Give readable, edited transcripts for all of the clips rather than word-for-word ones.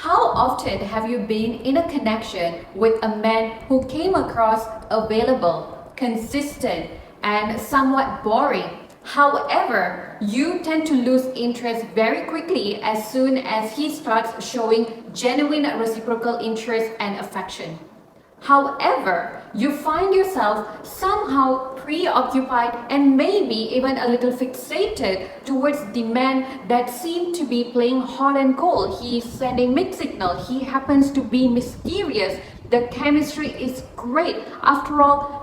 How often have you been in a connection with a man who came across available, consistent, and somewhat boring? However, you tend to lose interest very quickly as soon as he starts showing genuine reciprocal interest and affection. However, you find yourself somehow preoccupied and maybe even a little fixated towards the man that seemed to be playing hot and cold. He's sending mixed signal. He happens to be mysterious. The chemistry is great. After all,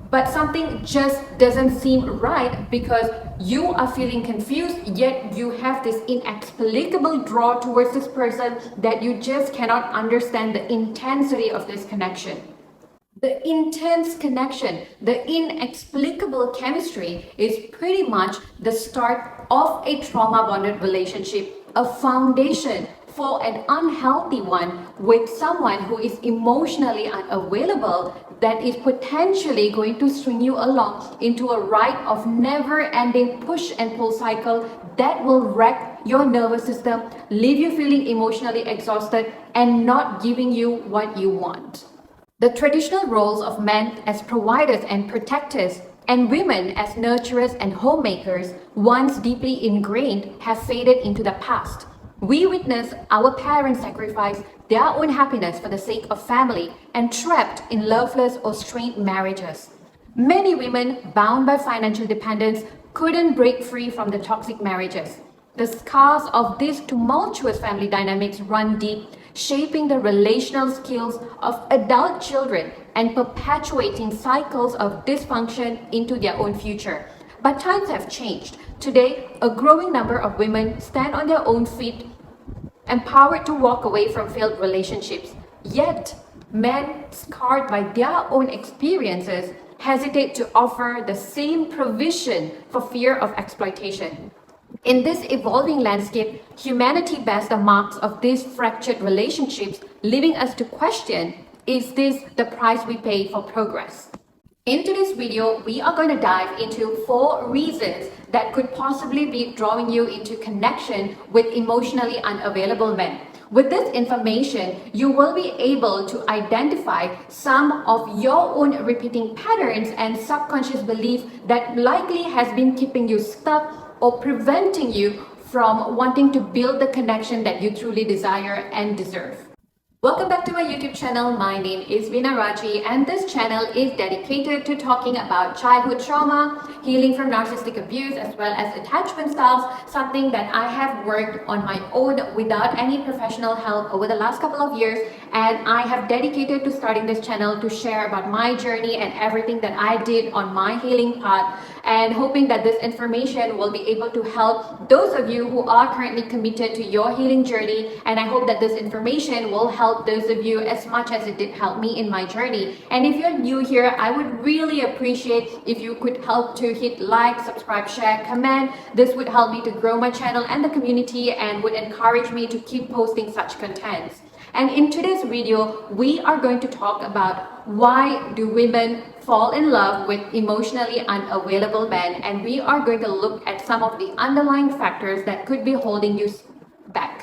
but something just doesn't seem right because you are feeling confused, yet you have this inexplicable draw towards this person that you just cannot understand the intensity of this connection. The intense connection, the inexplicable chemistry is pretty much the start of a trauma-bonded relationship, a foundation for an unhealthy one with someone who is emotionally unavailable that is potentially going to string you along into a ride of never-ending push and pull cycle that will wreck your nervous system, leave you feeling emotionally exhausted and not giving you what you want. The traditional roles of men as providers and protectors and women as nurturers and homemakers, once deeply ingrained, have faded into the past. We witness our parents sacrifice their own happiness for the sake of family and trapped in loveless or strained marriages. Many women bound by financial dependence couldn't break free from the toxic marriages. The scars of these tumultuous family dynamics run deep, shaping the relational skills of adult children and perpetuating cycles of dysfunction into their own future. But times have changed. Today, a growing number of women stand on their own feet, empowered to walk away from failed relationships. Yet, men scarred by their own experiences hesitate to offer the same provision for fear of exploitation. In this evolving landscape, humanity bears the marks of these fractured relationships, leaving us to question, is this the price we pay for progress? In today's video, we are going to dive into 4 reasons that could possibly be drawing you into connection with emotionally unavailable men. With this information, you will be able to identify some of your own repeating patterns and subconscious belief that likely has been keeping you stuck or preventing you from wanting to build the connection that you truly desire and deserve. Welcome back to my YouTube channel. My name is Veena Raji and this channel is dedicated to talking about childhood trauma, healing from narcissistic abuse as well as attachment styles, something that I have worked on my own without any professional help over the last couple of years, and I have dedicated to starting this channel to share about my journey and everything that I did on my healing path, and hoping that this information will be able to help those of you who are currently committed to your healing journey, and I hope that this information will help those of you as much as it did help me in my journey. And if you're new here, I would really appreciate if you could help to hit like, subscribe, share, comment. This would help me to grow my channel and the community and would encourage me to keep posting such contents. And in today's video, we are going to talk about why do women fall in love with emotionally unavailable men, and we are going to look at some of the underlying factors that could be holding you back.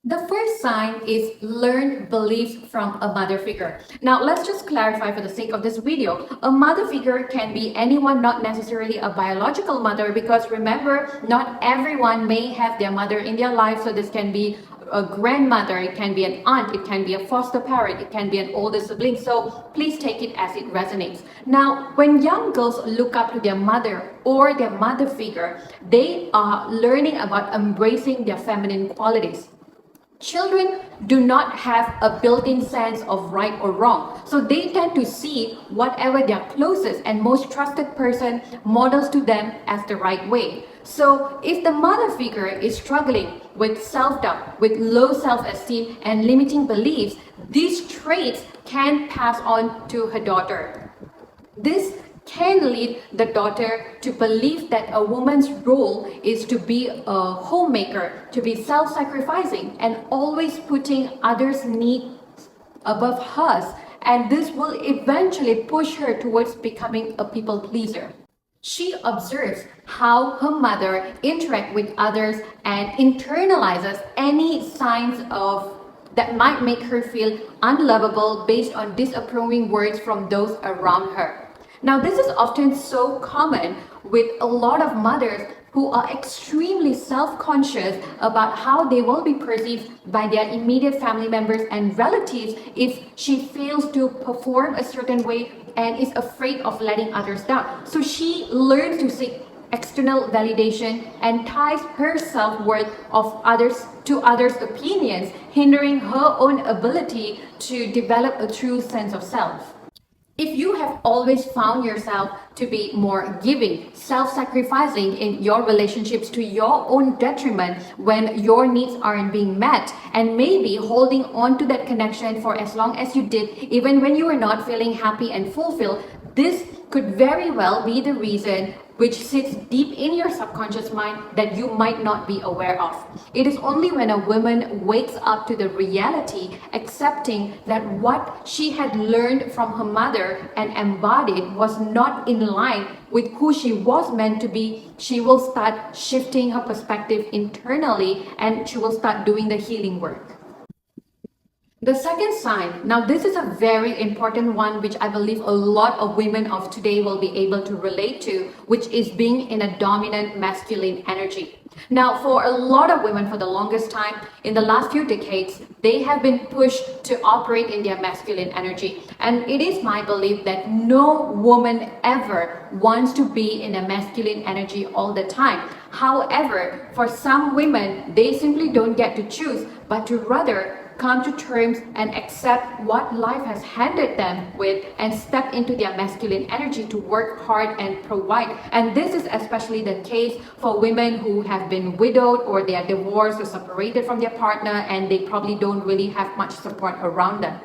The first sign is learned beliefs from a mother figure. Now, let's just clarify for the sake of this video. A mother figure can be anyone, not necessarily a biological mother, because remember, not everyone may have their mother in their life. So this can be a grandmother, it can be an aunt, it can be a foster parent, it can be an older sibling. So please take it as it resonates. Now, when young girls look up to their mother or their mother figure, they are learning about embracing their feminine qualities. Children do not have a built-in sense of right or wrong, so they tend to see whatever their closest and most trusted person models to them as the right way. So if the mother figure is struggling with self-doubt, with low self-esteem and limiting beliefs, these traits can pass on to her daughter. This can lead the daughter to believe that a woman's role is to be a homemaker, to be self-sacrificing and always putting others' needs above hers, and this will eventually push her towards becoming a people pleaser. She observes how her mother interacts with others and internalizes any signs of that might make her feel unlovable based on disapproving words from those around her. Now, this is often so common with a lot of mothers who are extremely self-conscious about how they will be perceived by their immediate family members and relatives if she fails to perform a certain way and is afraid of letting others down. So she learns to seek external validation and ties her self-worth of others to others' opinions, hindering her own ability to develop a true sense of self. If you have always found yourself to be more giving, self-sacrificing in your relationships to your own detriment when your needs aren't being met, and maybe holding on to that connection for as long as you did, even when you were not feeling happy and fulfilled, this could very well be the reason which sits deep in your subconscious mind that you might not be aware of. It is only when a woman wakes up to the reality, accepting that what she had learned from her mother and embodied was not in line with who she was meant to be, she will start shifting her perspective internally and she will start doing the healing work. The second sign, now this is a very important one which I believe a lot of women of today will be able to relate to, which is being in a dominant masculine energy. Now, for a lot of women for the longest time, in the last few decades, they have been pushed to operate in their masculine energy. And it is my belief that no woman ever wants to be in a masculine energy all the time. However, for some women, they simply don't get to choose, but to rather come to terms and accept what life has handed them with and step into their masculine energy to work hard and provide. And this is especially the case for women who have been widowed or they are divorced or separated from their partner and they probably don't really have much support around them.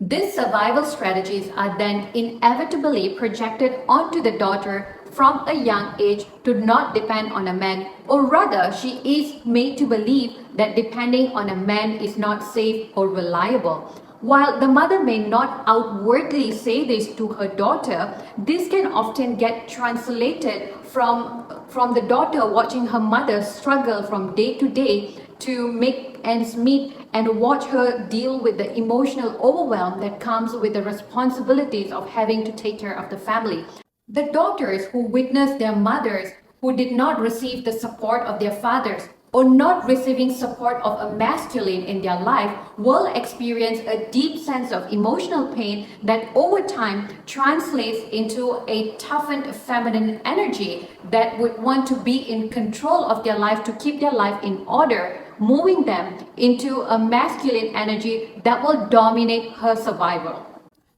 These survival strategies are then inevitably projected onto the daughter from a young age to not depend on a man, or rather she is made to believe that depending on a man is not safe or reliable. While the mother may not outwardly say this to her daughter, this can often get translated from the daughter watching her mother struggle from day to day to make ends meet and watch her deal with the emotional overwhelm that comes with the responsibilities of having to take care of the family. The daughters who witnessed their mothers who did not receive the support of their fathers or not receiving support of a masculine in their life will experience a deep sense of emotional pain that over time translates into a toughened feminine energy that would want to be in control of their life to keep their life in order, moving them into a masculine energy that will dominate her survival.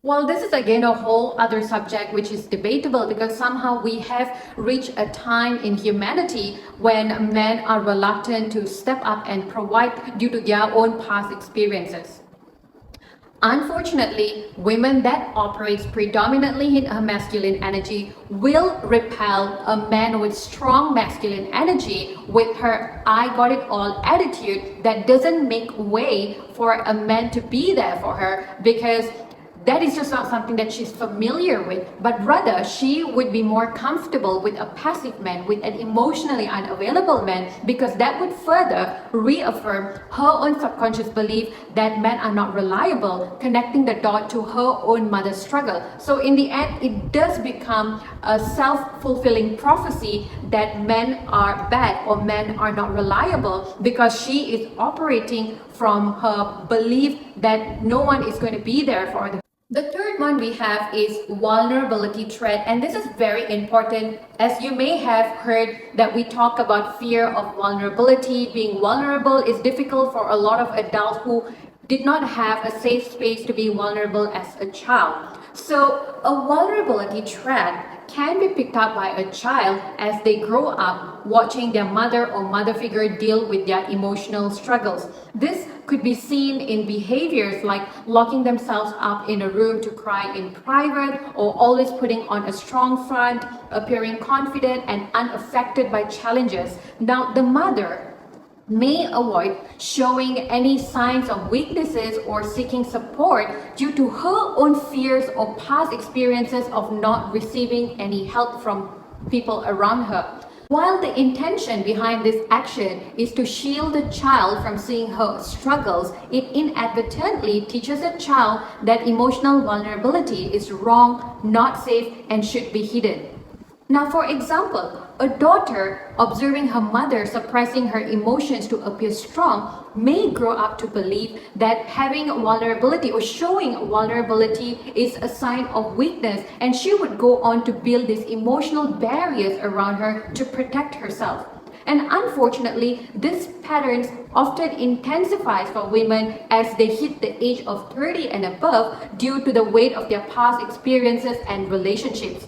Well, this is again a whole other subject which is debatable because somehow we have reached a time in humanity when men are reluctant to step up and provide due to their own past experiences. Unfortunately, women that operates predominantly in a masculine energy will repel a man with strong masculine energy with her I got it all attitude that doesn't make way for a man to be there for her because that is just not something that she's familiar with, but rather she would be more comfortable with a passive man, with an emotionally unavailable man, because that would further reaffirm her own subconscious belief that men are not reliable, connecting the dot to her own mother's struggle. So in the end, it does become a self-fulfilling prophecy that men are bad or men are not reliable because she is operating from her belief that no one is going to be there for her. The third one we have is vulnerability threat, and this is very important as you may have heard that we talk about fear of vulnerability. Being vulnerable is difficult for a lot of adults who did not have a safe space to be vulnerable as a child. So a vulnerability threat can be picked up by a child as they grow up watching their mother or mother figure deal with their emotional struggles. This could be seen in behaviors like locking themselves up in a room to cry in private or always putting on a strong front, appearing confident and unaffected by challenges. Now, the mother may avoid showing any signs of weaknesses or seeking support due to her own fears or past experiences of not receiving any help from people around her. While the intention behind this action is to shield the child from seeing her struggles, it inadvertently teaches the child that emotional vulnerability is wrong, not safe, and should be hidden. Now, for example, a daughter observing her mother suppressing her emotions to appear strong may grow up to believe that having vulnerability or showing vulnerability is a sign of weakness, and she would go on to build these emotional barriers around her to protect herself. And unfortunately, this patterns often intensifies for women as they hit the age of 30 and above due to the weight of their past experiences and relationships.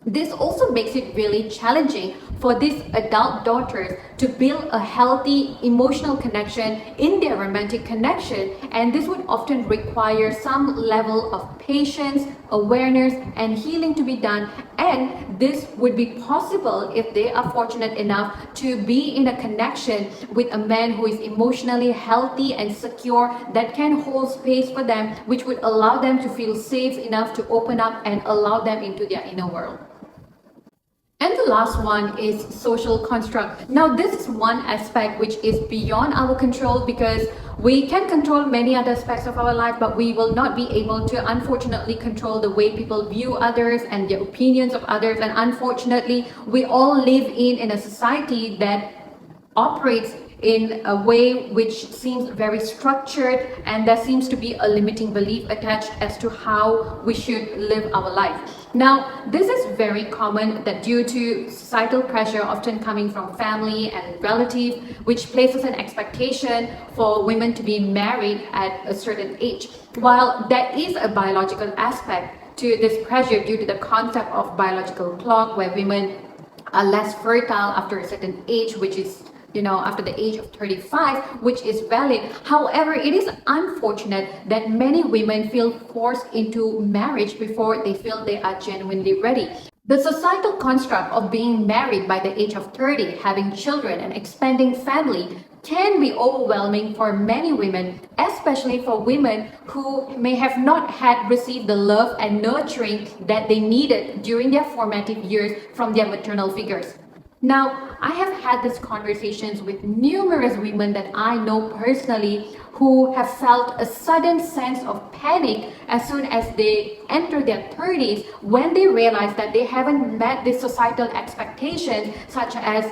This also makes it really challenging for these adult daughters to build a healthy emotional connection in their romantic connection, and this would often require some level of patience, awareness, and healing to be done. And this would be possible if they are fortunate enough to be in a connection with a man who is emotionally healthy and secure, that can hold space for them, which would allow them to feel safe enough to open up and allow them into their inner world. And the last one is social construct. Now, this is one aspect which is beyond our control, because we can control many other aspects of our life, but we will not be able to, unfortunately, control the way people view others and their opinions of others. And unfortunately, we all live in a society that operates in a way which seems very structured, and there seems to be a limiting belief attached as to how we should live our life. Now, this is very common that due to societal pressure often coming from family and relatives, which places an expectation for women to be married at a certain age. While there is a biological aspect to this pressure due to the concept of biological clock, where women are less fertile after a certain age, which is after the age of 35, which is valid. However, it is unfortunate that many women feel forced into marriage before they feel they are genuinely ready. The societal construct of being married by the age of 30, having children, and expanding family can be overwhelming for many women, especially for women who may have not had received the love and nurturing that they needed during their formative years from their maternal figures. Now, I have had these conversations with numerous women that I know personally who have felt a sudden sense of panic as soon as they enter their 30s, when they realize that they haven't met the societal expectations, such as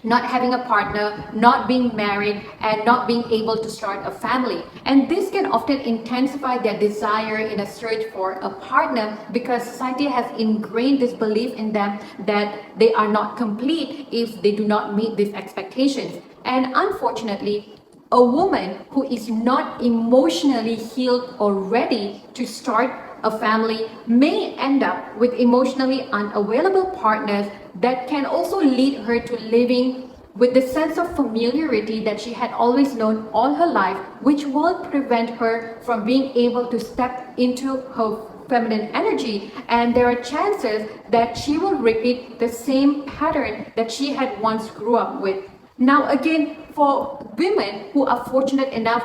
not having a partner, not being married, and not being able to start a family. And this can often intensify their desire in a search for a partner, because society has ingrained this belief in them that they are not complete if they do not meet these expectations. And unfortunately, a woman who is not emotionally healed or ready to start a family may end up with emotionally unavailable partners that can also lead her to living with the sense of familiarity that she had always known all her life, which will prevent her from being able to step into her feminine energy. And there are chances that she will repeat the same pattern that she had once grew up with. Now, again, for women who are fortunate enough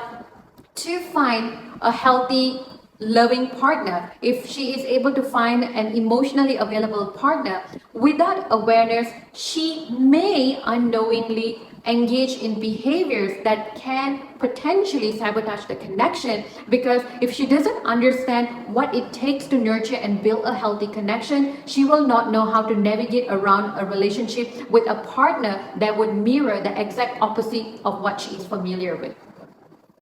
to find a healthy, loving partner, if she is able to find an emotionally available partner, without awareness, she may unknowingly engage in behaviors that can potentially sabotage the connection, because if she doesn't understand what it takes to nurture and build a healthy connection, she will not know how to navigate around a relationship with a partner that would mirror the exact opposite of what she is familiar with.